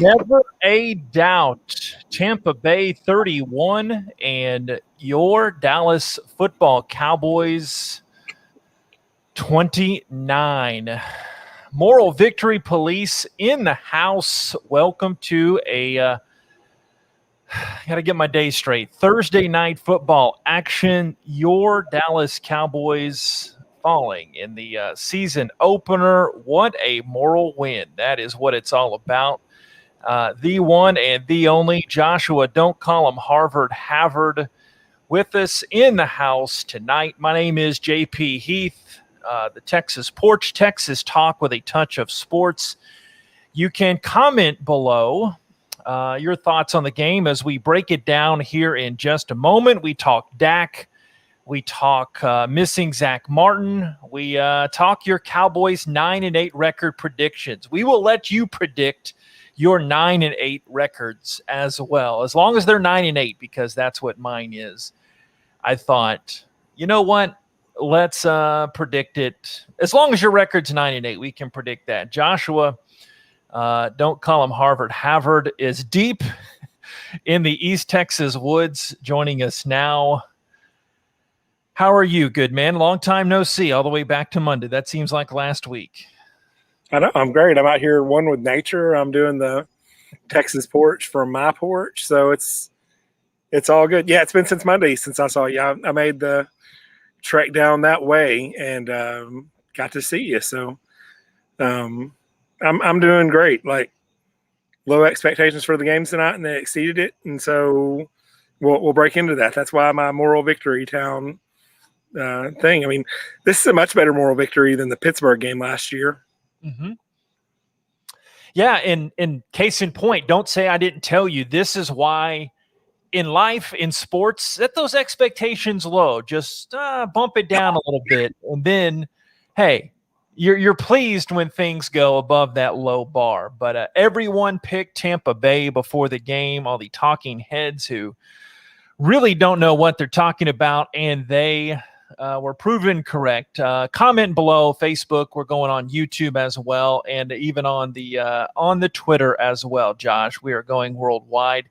Never a doubt. Tampa Bay 31 and your Dallas football Cowboys 29. Moral Victory Police in the house. Welcome to I got to get my day straight. Thursday night football action. Your Dallas Cowboys falling in the season opener. What a moral win. That is what it's all about. The one and the only Joshua, don't call him Harvard, Havard, with us in the house tonight. My name is JP Heath, the Texas Porch, Texas Talk with a touch of sports. You can comment below your thoughts on the game as we break it down here in just a moment. We talk Dak. We talk missing Zach Martin. We talk your Cowboys 9-8 record predictions. We will let you predict your 9-8 records as well, as long as they're 9-8, because that's what mine is. I thought, you know what? Let's predict it. As long as your record's 9-8, we can predict that. Joshua, don't call him Harvard. Havard is deep in the East Texas woods, joining us now. How are you, good man? Long time no see, all the way back to Monday. That seems like last week. I know. I'm great. I'm out here one with nature. I'm doing the Texas Porch from my porch, so it's all good. Yeah, it's been since Monday since I saw you. I made the trek down that way and got to see you. So I'm doing great. Like, low expectations for the game tonight, and they exceeded it. And so we'll break into that. That's why my moral victory town thing. I mean, this is a much better moral victory than the Pittsburgh game last year. Mm-hmm. Yeah, and case in point, don't say I didn't tell you. This is why in life, in sports, set those expectations low. Just bump it down a little bit, and then, hey, you're pleased when things go above that low bar. But everyone picked Tampa Bay before the game, all the talking heads who really don't know what they're talking about, and they were proven correct. Comment below. Facebook, we're going on YouTube as well, and even on the Twitter as well. Josh, we are going worldwide.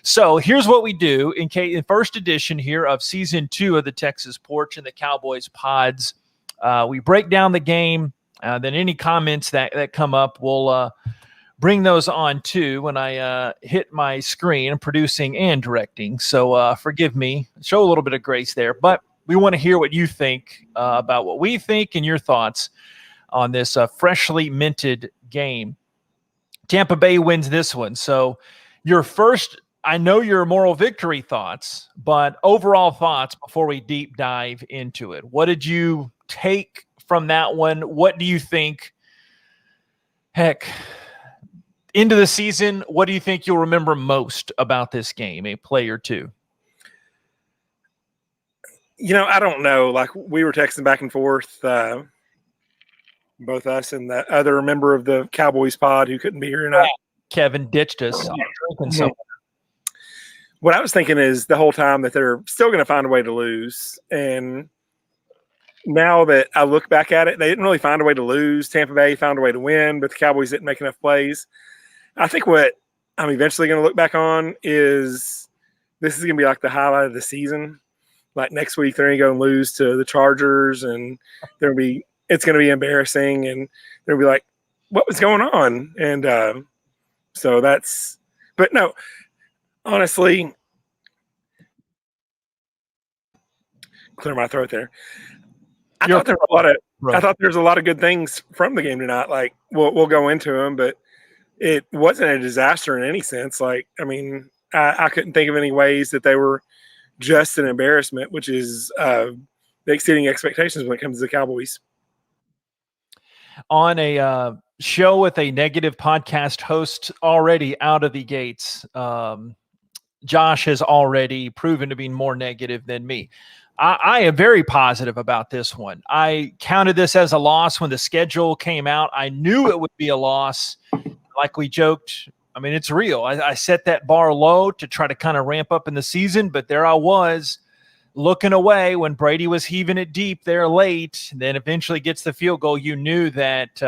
So here's what we do in first edition here of season 2 of the Texas Porch and the Cowboys Pods. We break down the game. Then any comments that come up, we'll bring those on too when I hit my screen. I'm producing and directing, so forgive me. Show a little bit of grace there, but we want to hear what you think about what we think and your thoughts on this freshly minted game. Tampa Bay wins this one. So your first, I know your moral victory thoughts, but overall thoughts before we deep dive into it. What did you take from that one? What do you think? Heck, into the season, what do you think you'll remember most about this game, a play or two? You know, I don't know. Like, we were texting back and forth, both us and the other member of the Cowboys pod who couldn't be here tonight. Kevin ditched us. What I was thinking is the whole time that they're still going to find a way to lose. And now that I look back at it, they didn't really find a way to lose. Tampa Bay found a way to win, but the Cowboys didn't make enough plays. I think what I'm eventually going to look back on is this is going to be like the highlight of the season. Like, next week, they're going to go and lose to the Chargers, and it's going to be embarrassing, and they'll be like, what was going on? And so that's – but no, honestly, clear my throat there. I thought there was a lot of good things from the game tonight. Like, we'll go into them, but it wasn't a disaster in any sense. Like, I mean, I couldn't think of any ways that they were just an embarrassment, which is exceeding expectations when it comes to the Cowboys. On a show with a negative podcast host already out of the gates, Josh has already proven to be more negative than me. I am very positive about this one. I counted this as a loss when the schedule came out. I knew it would be a loss. Like we joked, I mean, it's real. I set that bar low to try to kind of ramp up in the season, but there I was looking away when Brady was heaving it deep there late, then eventually gets the field goal. You knew that,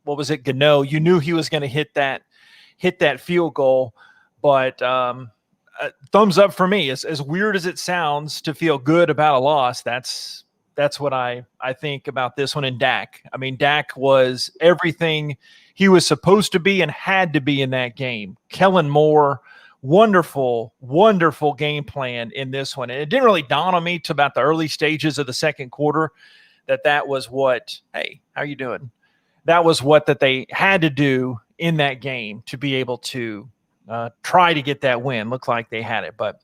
what was it, Gano? You knew he was going to hit that hit that field goal. But thumbs up for me. As weird as it sounds to feel good about a loss, that's what I think about this one. And Dak. I mean, Dak was everything he was supposed to be and had to be in that game. Kellen Moore, wonderful, wonderful game plan in this one. And it didn't really dawn on me to about the early stages of the second quarter that was what, hey, how you doing? That was what that they had to do in that game to be able to try to get that win. Looked like they had it. But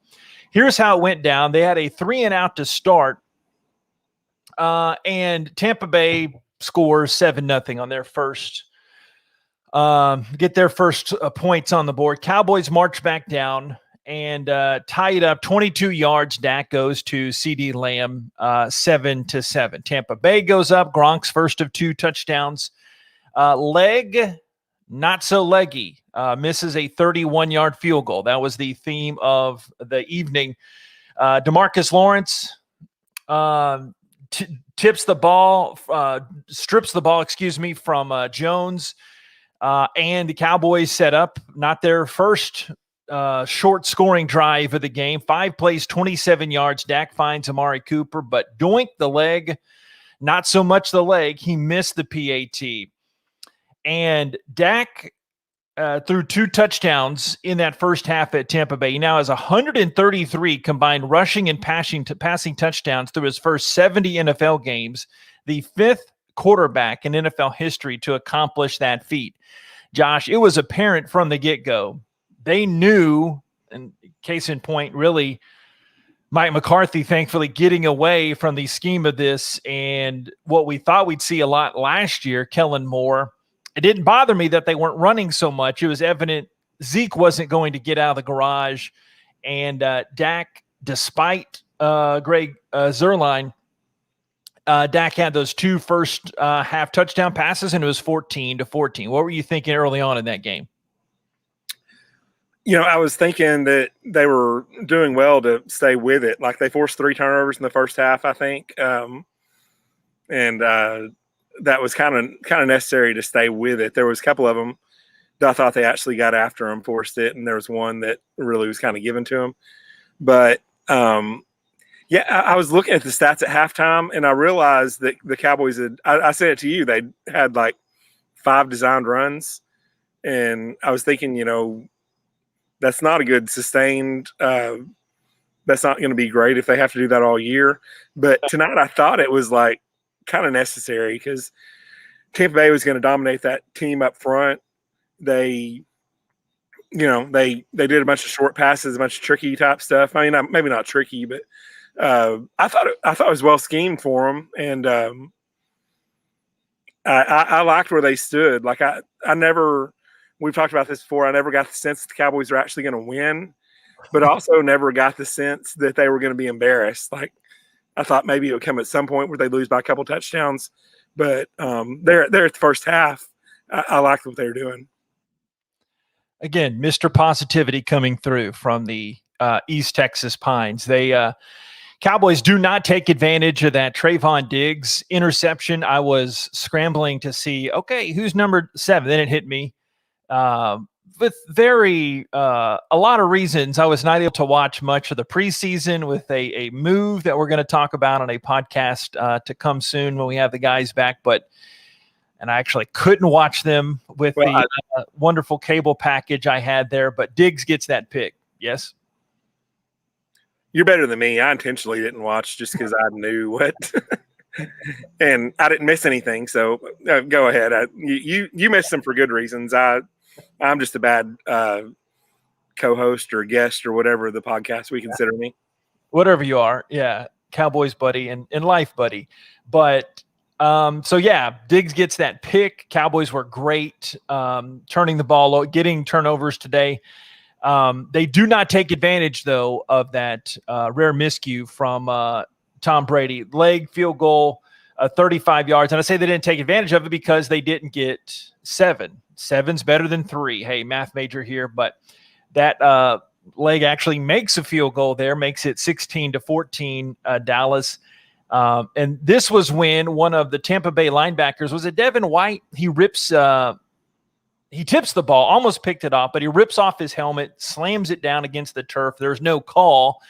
here's how it went down. They had a 3-and-out to start. And Tampa Bay scores 7-0 on their first get their first points on the board. Cowboys march back down and tie it up 22 yards. Dak goes to CeeDee Lamb 7-7. Tampa Bay goes up. Gronk's first of 2 touchdowns. Leg, not so leggy. Misses a 31-yard field goal. That was the theme of the evening. DeMarcus Lawrence tips the ball, strips the ball, from Jones. And the Cowboys set up not their first short scoring drive of the game. 5 plays, 27 yards. Dak finds Amari Cooper, but doink the leg. Not so much the leg. He missed the PAT. And Dak threw 2 touchdowns in that first half at Tampa Bay. He now has 133 combined rushing and passing touchdowns through his first 70 NFL games, the 5th quarterback in NFL history to accomplish that feat. Josh, it was apparent from the get-go. They knew, and case in point, really, Mike McCarthy thankfully getting away from the scheme of this and what we thought we'd see a lot last year, Kellen Moore. It didn't bother me that they weren't running so much. It was evident Zeke wasn't going to get out of the garage. And Dak, despite Greg Zuerlein, Dak had those 2 first half touchdown passes, and it was 14-14. What were you thinking early on in that game? I was thinking that they were doing well to stay with it. Like, they forced 3 turnovers in the first half, I think. That was kind of necessary to stay with it. There was a couple of them that I thought they actually got after him, forced it, and there was one that really was kind of given to him. But I was looking at the stats at halftime, and I realized that the Cowboys I said it to you, they had like 5 designed runs, and I was thinking, that's not a good sustained. That's not going to be great if they have to do that all year. But tonight, I thought it was like kind of necessary because Tampa Bay was going to dominate that team up front. They did a bunch of short passes, a bunch of tricky type stuff. I mean, maybe not tricky, but I thought it was well schemed for them, and I liked where they stood. Like, I never, we've talked about this before, I never got the sense that the Cowboys were actually going to win, but also never got the sense that they were going to be embarrassed. Like, I thought maybe it would come at some point where they lose by a couple touchdowns, but they're at the first half. I liked what they were doing. Again, Mr. Positivity coming through from the East Texas Pines. They Cowboys do not take advantage of that Trayvon Diggs interception. I was scrambling to see, okay, who's number 7? Then it hit me. With a lot of reasons, I was not able to watch much of the preseason with a move that we're going to talk about on a podcast to come soon when we have the guys back. And I actually couldn't watch them with the wonderful cable package I had there. But Diggs gets that pick. Yes. You're better than me. I intentionally didn't watch just because I knew what, and I didn't miss anything. So go ahead. You missed them for good reasons. I'm just a bad co-host or guest or whatever the podcast we consider me. Whatever you are, yeah, Cowboys buddy and life buddy. But Diggs gets that pick. Cowboys were great turning the ball, getting turnovers today. They do not take advantage, though, of that rare miscue from Tom Brady. Leg field goal, 35 yards. And I say they didn't take advantage of it because they didn't get 7. 7's better than 3. Hey, math major here. But that leg actually makes a field goal there, makes it 16-14 Dallas. And this was when one of the Tampa Bay linebackers, was it Devin White? He rips he tips the ball, almost picked it off, but he rips off his helmet, slams it down against the turf. There's no call.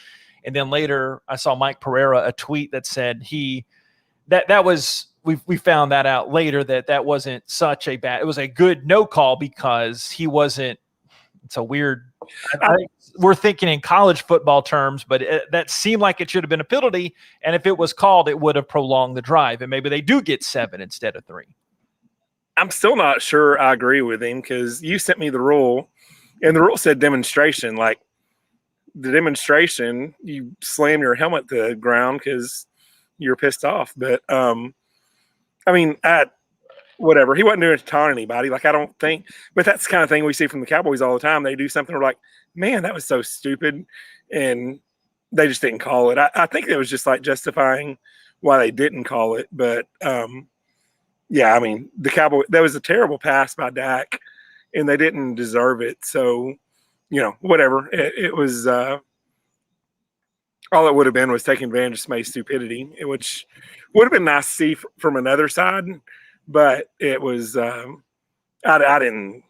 And then later I saw Mike Pereira, a tweet that said that was, we found that out later, that wasn't such a bad, it was a good no call because he wasn't, it's a weird, we're thinking in college football terms, but that seemed like it should have been a penalty. And if it was called, it would have prolonged the drive. And maybe they do get 7 instead of 3. I'm still not sure I agree with him because you sent me the rule, and the rule said demonstration. Like the demonstration, you slam your helmet to the ground because you're pissed off. But I mean, whatever. He wasn't doing it to taunt anybody. Like, I don't think, but that's the kind of thing we see from the Cowboys all the time. They do something, we're like, man, that was so stupid. And they just didn't call it. I think it was just like justifying why they didn't call it. But yeah, I mean, the Cowboys, that was a terrible pass by Dak and they didn't deserve it. So, whatever. It was, all it would have been was taking advantage of somebody's stupidity, which would have been nice to see from another side. But it was, I didn't,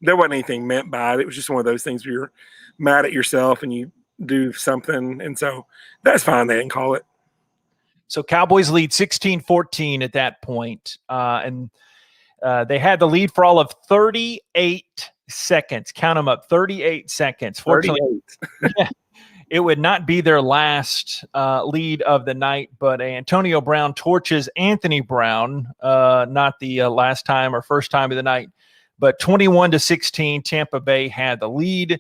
there wasn't anything meant by it. It was just one of those things where you're mad at yourself and you do something. And so that's fine. They didn't call it. So Cowboys lead 16-14 at that point. And they had the lead for all of 38 seconds. Count them up, 38 seconds. Fortunately, yeah, it would not be their last lead of the night, but Antonio Brown torches Anthony Brown, not the last time or first time of the night, but 21-16, Tampa Bay had the lead.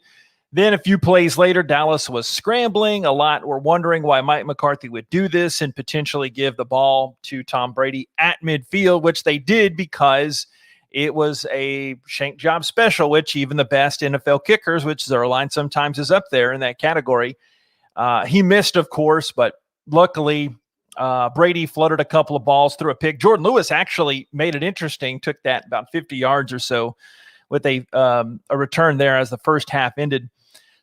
Then a few plays later, Dallas was scrambling. A lot were wondering why Mike McCarthy would do this and potentially give the ball to Tom Brady at midfield, which they did because it was a shank job special, which even the best NFL kickers, which their line sometimes is up there in that category. He missed, of course, but luckily Brady floated a couple of balls through a pick. Jordan Lewis actually made it interesting, took that about 50 yards or so with a return there as the first half ended.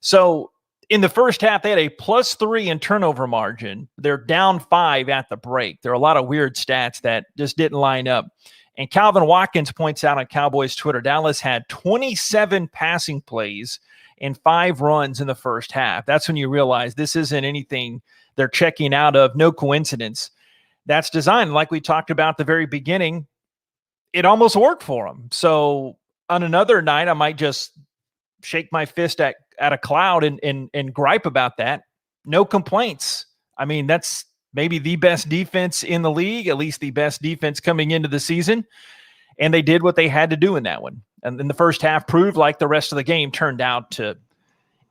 So in the first half, they had a +3 in turnover margin. They're down 5 at the break. There are a lot of weird stats that just didn't line up. And Calvin Watkins points out on Cowboys Twitter, Dallas had 27 passing plays and 5 runs in the first half. That's when you realize this isn't anything they're checking out of. No coincidence. That's designed, like we talked about at the very beginning, it almost worked for them. So on another night, I might just shake my fist at a cloud and gripe about that. No complaints. I mean, that's maybe the best defense in the league, at least the best defense coming into the season. And they did what they had to do in that one. And then the first half proved like the rest of the game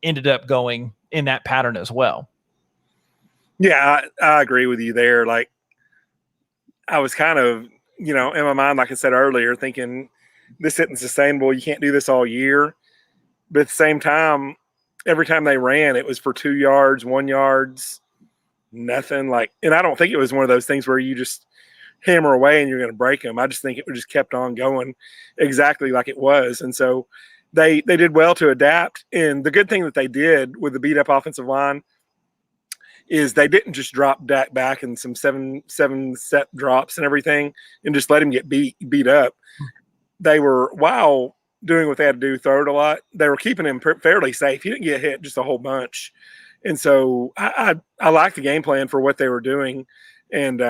ended up going in that pattern as well. Yeah, I agree with you there. Like, I was kind of, in my mind, like I said earlier, thinking this isn't sustainable. You can't do this all year. But at the same time, every time they ran, it was for 2 yards, 1 yards, nothing. Like, and I don't think it was one of those things where you just hammer away and you're going to break them. I just think it just kept on going exactly like it was. And so they did well to adapt. And the good thing that they did with the beat up offensive line is they didn't just drop Dak back in some seven set drops and everything and just let him get beat up. They were, while doing what they had to do, throw it a lot, they were keeping him fairly safe. He didn't get hit just a whole bunch. And so I like the game plan for what they were doing. And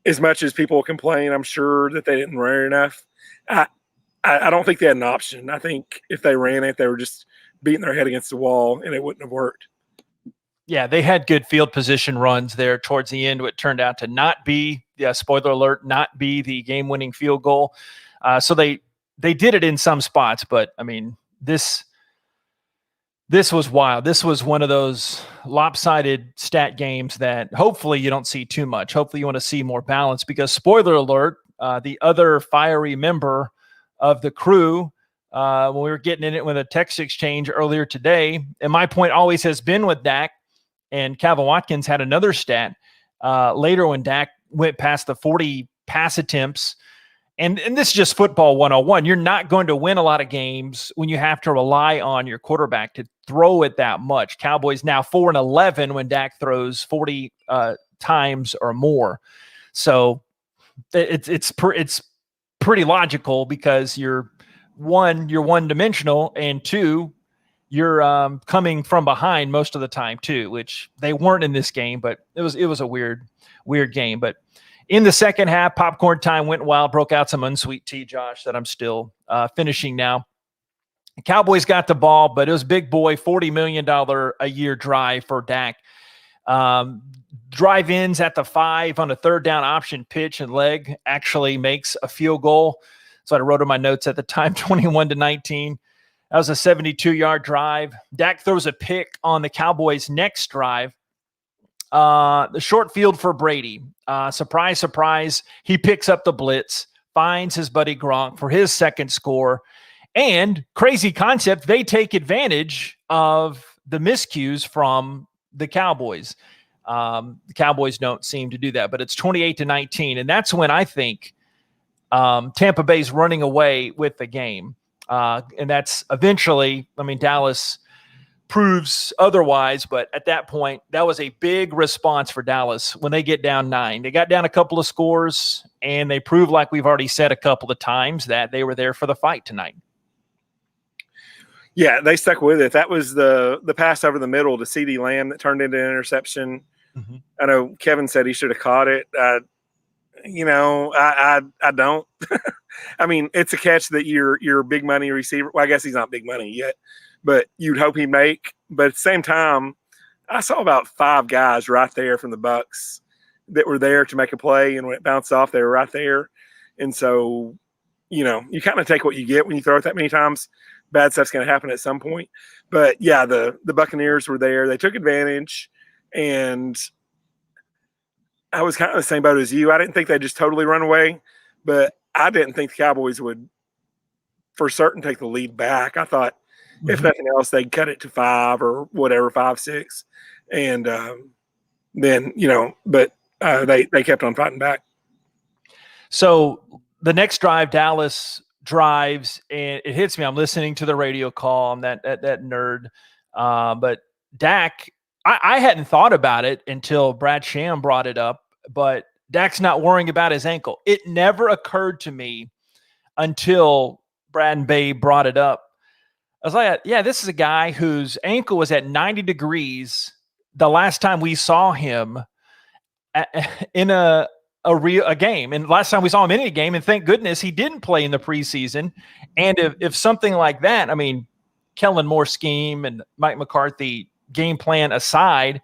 as much as people complain, I'm sure that they didn't run enough. I don't think they had an option. I think if they ran it, they were just beating their head against the wall and it wouldn't have worked. Yeah, they had good field position runs there towards the end, what turned out to not be, spoiler alert, not be the game-winning field goal. So they did it in some spots, but I mean, this was wild. This was one of those lopsided stat games that hopefully you don't see too much. Hopefully you want to see more balance because, spoiler alert, the other fiery member of the crew, when we were getting in it with a text exchange earlier today, and my point always has been with Dak, and Calvin Watkins had another stat later when Dak went past the 40 pass attempts. And this is just football 101. You're not going to win a lot of games when you have to rely on your quarterback to throw it that much. Cowboys now 4-11 when Dak throws 40 times or more. So it's pretty logical because you're one-dimensional, and two, you're coming from behind most of the time too, which they weren't in this game, but it was a weird game. But in the second half, popcorn time went wild, broke out some unsweet tea, Josh, that I'm still finishing now. The Cowboys got the ball, but it was big boy, $40 million a year drive for Dak. Drive-ins at the 5 on a third down option pitch and leg actually makes a field goal. So I wrote in my notes at the time, 21-19. That was a 72-yard drive. Dak throws a pick on the Cowboys' next drive. The short field for Brady. Surprise, surprise. He picks up the blitz, finds his buddy Gronk for his second score. And crazy concept, they take advantage of the miscues from the Cowboys. The Cowboys don't seem to do that, but it's 28-19. And that's when I think Tampa Bay's running away with the game. And that's eventually, Dallas proves otherwise, but at that point, that was a big response for Dallas when they get down 9. They got down a couple of scores, and they proved, like we've already said a couple of times, that they were there for the fight tonight. Yeah, they stuck with it. That was the pass over the middle to CeeDee Lamb that turned into an interception. Mm-hmm. I know Kevin said he should have caught it. I don't. I mean, it's a catch that your big money receiver. Well, I guess he's not big money yet, but you'd hope he'd make. But at the same time, I saw about 5 guys right there from the Bucs that were there to make a play, and when it bounced off, they were right there. And so, you kind of take what you get when you throw it that many times. Bad stuff's going to happen at some point. But yeah, the Buccaneers were there. They took advantage, and I was kind of the same boat as you. I didn't think they'd just totally run away, but I didn't think the Cowboys would for certain take the lead back. I thought if nothing else, they'd cut it to 5 or whatever, 5-6. And then, but they kept on fighting back. So the next drive, Dallas drives, and it hits me. I'm listening to the radio call. I'm that nerd. But Dak, I hadn't thought about it until Brad Sham brought it up, but Dak's not worrying about his ankle. It never occurred to me until Brad and Bay brought it up. I was like, yeah, this is a guy whose ankle was at 90 degrees the last time we saw him in a game. And last time we saw him in a game, and thank goodness he didn't play in the preseason. And if something like that, Kellen Moore scheme and Mike McCarthy game plan aside,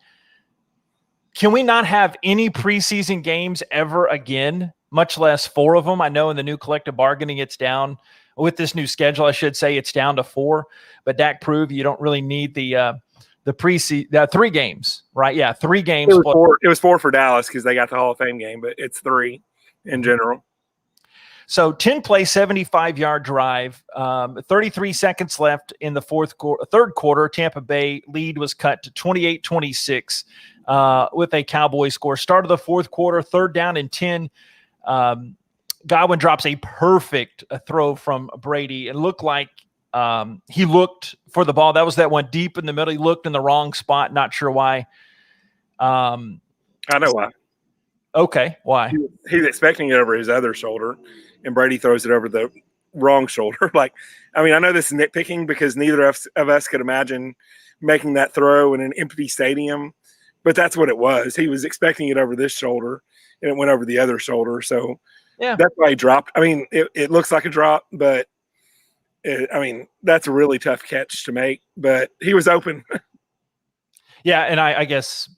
can we not have any preseason games ever again, much less 4 of them? I know in the new collective bargaining, it's down with this new schedule. I should say it's down to 4, but Dak proved you don't really need the preseason 3 games, right? Yeah, 3 games. It was 4 for Dallas because they got the Hall of Fame game, but it's 3 in general. So 10-play, 75-yard drive, 33 seconds left in the third quarter. Tampa Bay lead was cut to 28-26 with a Cowboy score. Start of the fourth quarter, 3rd down and 10. Godwin drops a perfect throw from Brady. It looked like he looked for the ball. That was that one deep in the middle. He looked in the wrong spot. Not sure why. I know why. Okay, why? He's expecting it over his other shoulder, and Brady throws it over the wrong shoulder. I know this is nitpicking because neither of us could imagine making that throw in an empty stadium, but that's what it was. He was expecting it over this shoulder, and it went over the other shoulder. So yeah, that's why he dropped. It looks like a drop, but that's a really tough catch to make, but he was open. Yeah, and I guess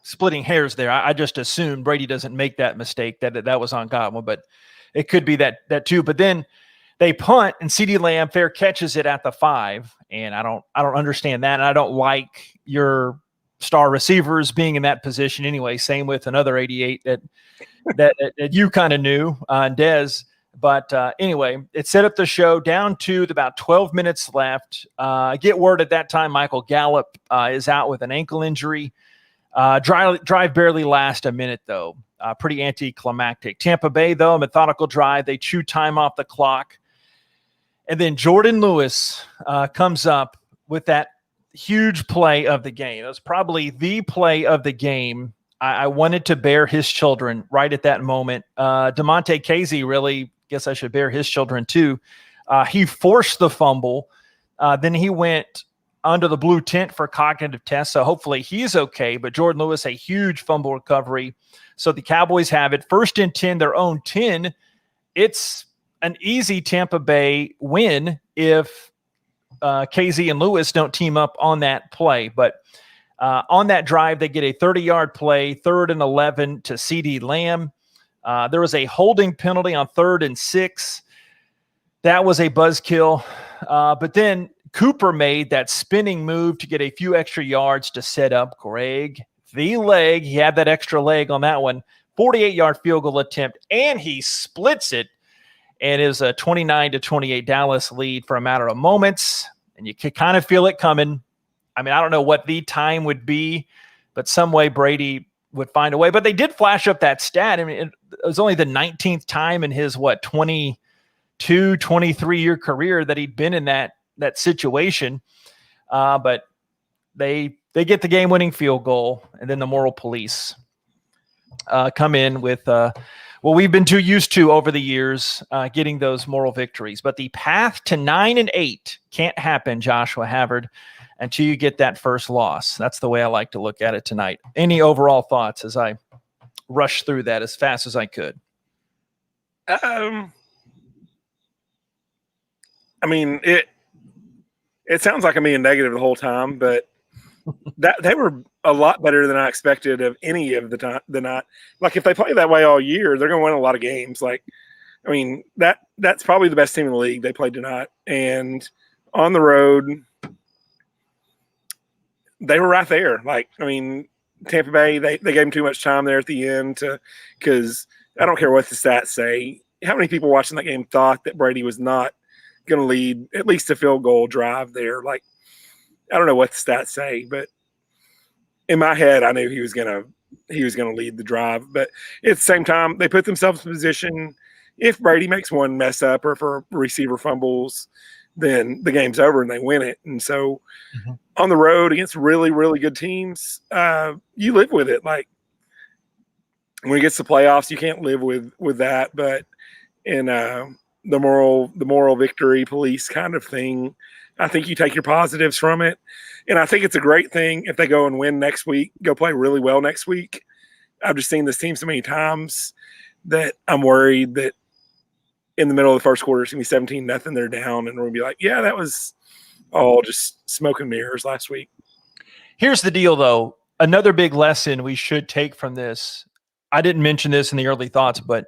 splitting hairs there. I just assumed Brady doesn't make that mistake that was on Godwin, but it could be that too. But then they punt, and CeeDee Lamb fair catches it at the 5, and I don't understand that, and I don't like your star receivers being in that position anyway. Same with another 88 that you kind of knew, Dez. But anyway, it set up the show down to about 12 minutes left. Get word at that time Michael Gallup is out with an ankle injury. Drive barely last a minute, though. Pretty anticlimactic. Tampa Bay, though, a methodical drive. They chew time off the clock. And then Jordan Lewis comes up with that huge play of the game. It was probably the play of the game I wanted to bear his children right at that moment. DeMonte Casey really, guess I should bear his children too. He forced the fumble. Then he went under the blue tent for cognitive tests. So hopefully he's okay. But Jordan Lewis, a huge fumble recovery. So the Cowboys have it. 1st and 10, their own 10. It's an easy Tampa Bay win if Casey and Lewis don't team up on that play. But on that drive, they get a 30-yard play, 3rd and 11 to CeeDee Lamb. There was a holding penalty on 3rd and 6. That was a buzzkill. But then Cooper made that spinning move to get a few extra yards to set up Greg the leg. He had that extra leg on that one. 48-yard field goal attempt, and he splits it. And it was a 29-28 Dallas lead for a matter of moments. And you could kind of feel it coming. I mean, I don't know what the time would be, but some way Brady would find a way. But they did flash up that stat. I mean, it was only the 19th time in his, 23-year career that he'd been in that situation. But they get the game-winning field goal, and then the moral police come in with what we've been too used to over the years, getting those moral victories. But the path to 9-8 can't happen, Joshua Havard, until you get that first loss. That's the way I like to look at it tonight. Any overall thoughts as I rush through that as fast as I could? I mean, it sounds like I'm being negative the whole time, but that they were a lot better than I expected of any of the time. Like if they play that way all year, they're going to win a lot of games. Like, I mean, that's probably the best team in the league they played tonight. And on the road, they were right there. Like, I mean, Tampa Bay, they gave them too much time there at the end because I don't care what the stats say. How many people watching that game thought that Brady was not going to lead at least a field goal drive there? Like, I don't know what the stats say, but in my head, I knew he was going to lead the drive. But at the same time, they put themselves in position. If Brady makes one mess up or if a receiver fumbles, then the game's over and they win it. And so on the road against really, really good teams, you live with it. Like when it gets to playoffs, you can't live with that. But in the moral victory police kind of thing, I think you take your positives from it. And I think it's a great thing if they go and win next week, go play really well next week. I've just seen this team so many times that I'm worried that in the middle of the first quarter, it's going to be 17-0. They're down, and we're going to be like, yeah, that was all just smoke and mirrors last week. Here's the deal, though. Another big lesson we should take from this. I didn't mention this in the early thoughts, but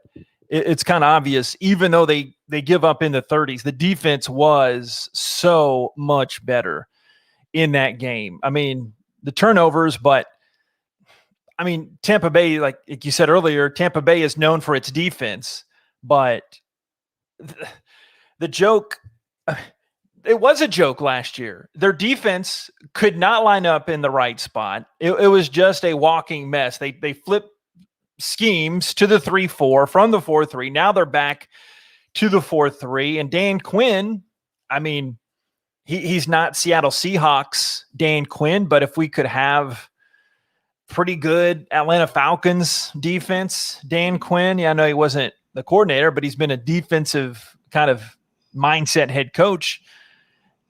it's kind of obvious. Even though they give up in the 30s, the defense was so much better in that game. I mean, the turnovers, but I mean, Tampa Bay, like you said earlier, Tampa Bay is known for its defense, but the joke, it was a joke last year. Their defense could not line up in the right spot. It was just a walking mess. They flipped schemes to the 3-4 from the 4-3. Now they're back to the 4-3. And Dan Quinn, I mean, he's not Seattle Seahawks Dan Quinn, but if we could have pretty good Atlanta Falcons defense, Dan Quinn, yeah, I know he wasn't the coordinator, but he's been a defensive kind of mindset head coach.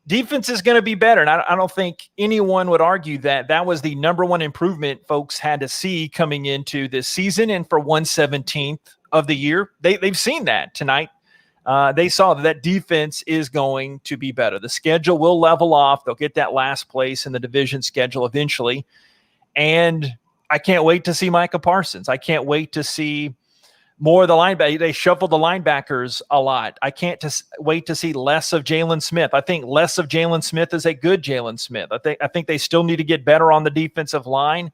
Defense is going to be better. And I don't think anyone would argue that was the number one improvement folks had to see coming into this season. And for 1/17 of the year, they've seen that tonight. They saw that defense is going to be better. The schedule will level off. They'll get that last place in the division schedule eventually. And I can't wait to see Micah Parsons. I can't wait to see more of the linebacker. They shuffled the linebackers a lot. I can't wait to see less of Jalen Smith. I think less of Jalen Smith is a good Jalen Smith. I think they still need to get better on the defensive line.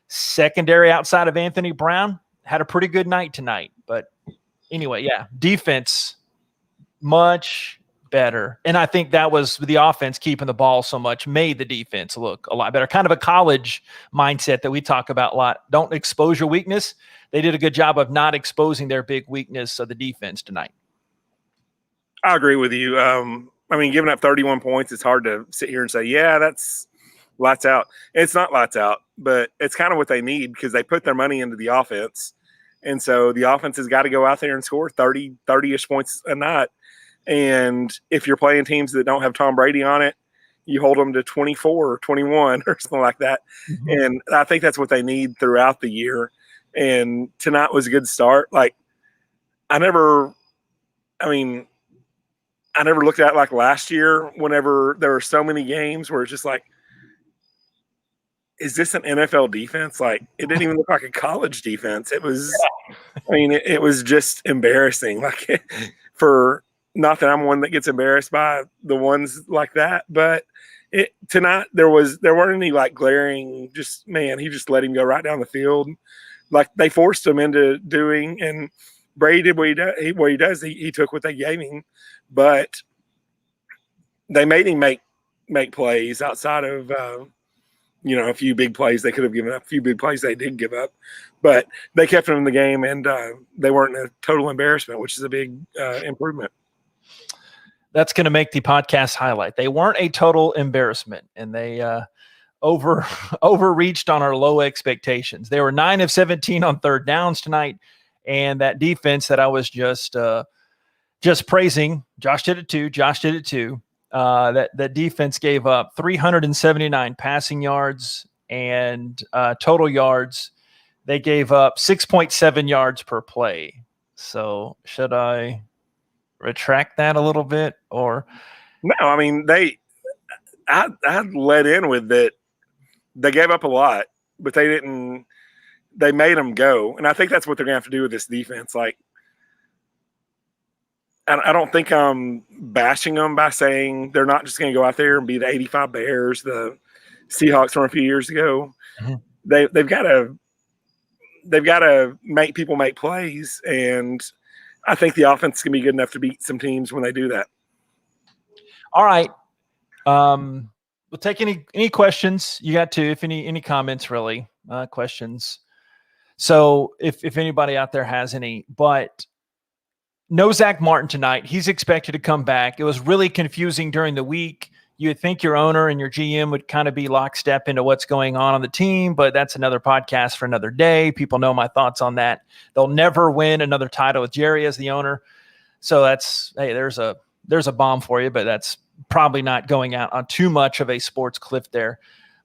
Secondary outside of Anthony Brown had a pretty good night tonight. But anyway, yeah, defense much better. And I think that was the offense keeping the ball so much made the defense look a lot better. Kind of a college mindset that we talk about a lot. Don't expose your weakness. They did a good job of not exposing their big weakness of the defense tonight. I agree with you. I mean, giving up 31 points, it's hard to sit here and say, yeah, that's lights out. It's not lights out, but it's kind of what they need because they put their money into the offense. And so the offense has got to go out there and score 30-ish points a night. And if you're playing teams that don't have Tom Brady on it, you hold them to 24 or 21 or something like that. Mm-hmm. And I think that's what they need throughout the year. And tonight was a good start. Like, I never looked at it like last year whenever there were so many games where it's just like, is this an NFL defense? Like, it didn't even look like a college defense. It was, it was just embarrassing. Like, for not that I'm one that gets embarrassed by the ones like that, but tonight there weren't any like glaring, just, man, he just let him go right down the field. Like, they forced him into doing, and Brady did what he does. He took what they gave him, but they made him make plays outside of, a few big plays they could have given up, a few big plays they did give up, but they kept him in the game, and they weren't a total embarrassment, which is a big improvement. That's going to make the podcast highlight. They weren't a total embarrassment, and they overreached on our low expectations. They were 9 of 17 on third downs tonight, and that defense that I was just praising, Josh did it too. That defense gave up 379 passing yards and total yards. They gave up 6.7 yards per play. So should I retract that a little bit, or? No, I mean, I let in with that. They gave up a lot, but they made them go. And I think that's what they're going to have to do with this defense. Like, I don't think I'm bashing them by saying they're not just going to go out there and be the 85 Bears, the Seahawks from a few years ago. Mm-hmm. They've got to make people make plays, and I think the offense can be good enough to beat some teams when they do that. All right. We'll take any questions. You got to, if any comments, really, questions. So if anybody out there has any, but no Zach Martin tonight. He's expected to come back. It was really confusing during the week. You would think your owner and your GM would kind of be lockstep into what's going on the team, but that's another podcast for another day. People know my thoughts on that. They'll never win another title with Jerry as the owner. So there's a bomb for you, but that's probably not going out on too much of a sports cliff there.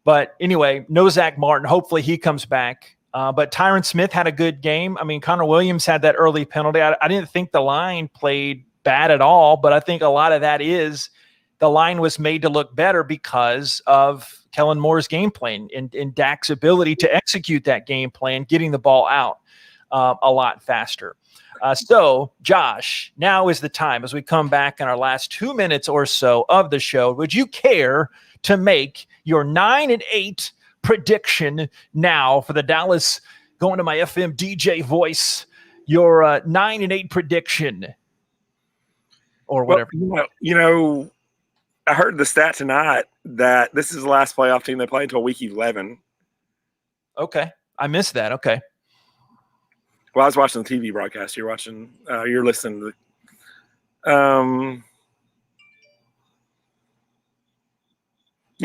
But anyway, no Zach Martin. Hopefully he comes back. But Tyron Smith had a good game. I mean, Connor Williams had that early penalty. I didn't think the line played bad at all, but I think a lot of that is the line was made to look better because of Kellen Moore's game plan and Dak's ability to execute that game plan, getting the ball out a lot faster. So, Josh, now is the time as we come back in our last 2 minutes or so of the show. Would you care to make your 9-8 prediction now for the Dallas, going to my FM DJ voice, your 9-8 prediction or whatever? Well, I heard the stat tonight that this is the last playoff team they play until week 11. Okay. I missed that. Okay. Well, I was watching the TV broadcast. You're listening to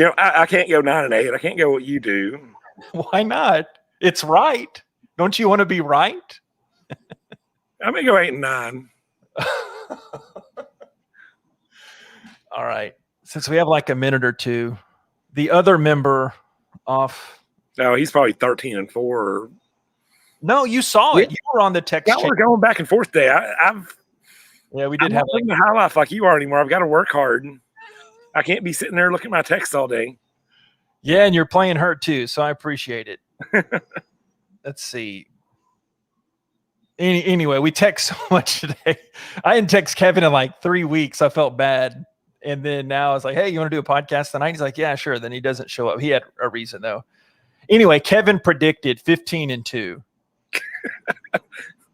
I can't go 9-8. I can't go what you do. Why not? It's right. Don't you want to be right? I'm going to go 8-9. All right. Since we have like a minute or two, the other member off. No, he's probably 13-4. No, you saw it. You were on the text. Yeah, we're going back and forth there. We did have a high life like you are anymore. I've got to work hard. I can't be sitting there looking at my text all day. Yeah, and you're playing hurt too, so I appreciate it. Let's see. Anyway, we text so much today. I didn't text Kevin in like 3 weeks. I felt bad. And then now I was like, hey, you want to do a podcast tonight? He's like, yeah, sure. Then he doesn't show up. He had a reason, though. Anyway, Kevin predicted 15-2.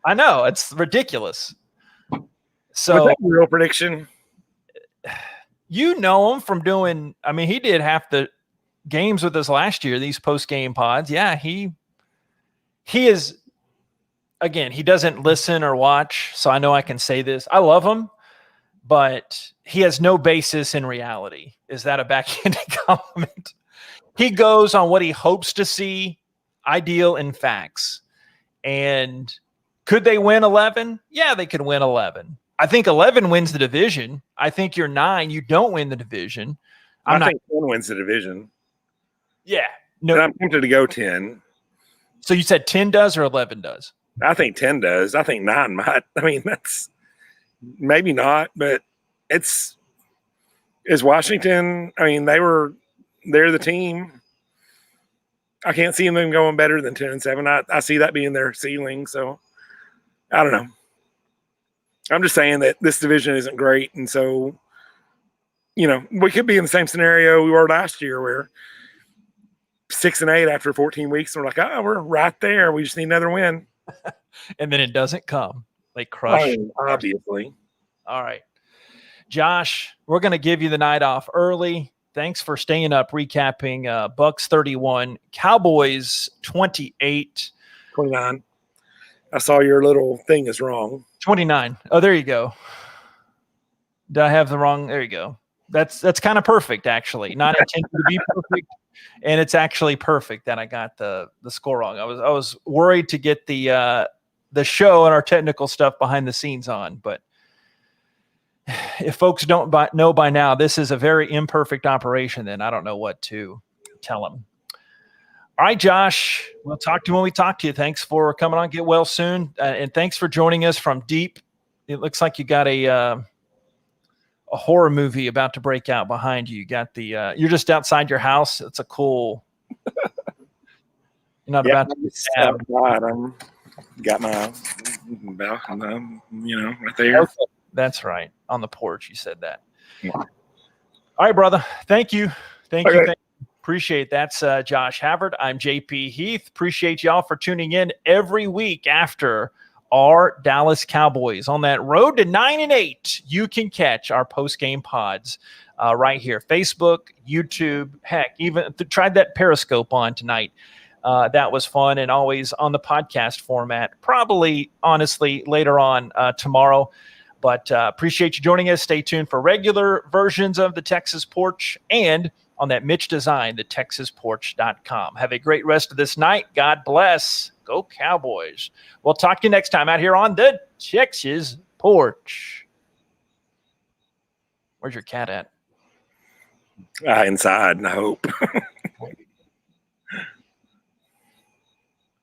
I know. It's ridiculous. So, was that a real prediction? You know him from doing – I mean, he did half the games with us last year, these post-game pods. Yeah, he is – again, he doesn't listen or watch, so I know I can say this. I love him, but he has no basis in reality. Is that a backhanded compliment? He goes on what he hopes to see, ideal in facts. And could they win 11? Yeah, they could win 11. I think 11 wins the division. I think you're 9. You don't win the division. I think 10 wins the division. Yeah. No. And I'm tempted to go 10. So you said 10 does or 11 does? I think 10 does. I think 9 might. I mean, that's maybe not, but is Washington. I mean, they're the team. I can't see them going better than 10-7. I see that being their ceiling. So I don't know. I'm just saying that this division isn't great. And so, we could be in the same scenario we were last year where 6-8 after 14 weeks. And we're like, oh, we're right there. We just need another win. And then it doesn't come. They crush. Obviously. All right. Josh, we're going to give you the night off early. Thanks for staying up, recapping Bucs 31, Cowboys 28. 29. I saw your little thing is wrong. 29. Oh, there you go. Did I have the wrong? There you go. That's kind of perfect, actually. Not intended to be perfect, and it's actually perfect that I got the score wrong. I was worried to get the show and our technical stuff behind the scenes on, but if folks don't know by now, this is a very imperfect operation. Then I don't know what to tell them. All right, Josh, we'll talk to you when we talk to you. Thanks for coming on. Get well soon, and thanks for joining us from deep. It looks like you got a horror movie about to break out behind you. You got you're just outside your house. It's a cool. You're not about to be stabbed. I'm got my balcony, right there. Okay. That's right. On the porch, you said that. Yeah. All right, brother. Thank you. Thank you. Appreciate that. That's Josh Havard. I'm JP Heath. Appreciate y'all for tuning in every week after our Dallas Cowboys on that road to 9-8. You can catch our post-game pods right here. Facebook, YouTube, heck, even tried that Periscope on tonight. That was fun, and always on the podcast format. Probably, honestly, later on tomorrow. But appreciate you joining us. Stay tuned for regular versions of the Texas Porch and on that Mitch design, the TexasPorch.com. Have a great rest of this night. God bless. Go Cowboys. We'll talk to you next time out here on the Texas Porch. Where's your cat at? Inside, I hope.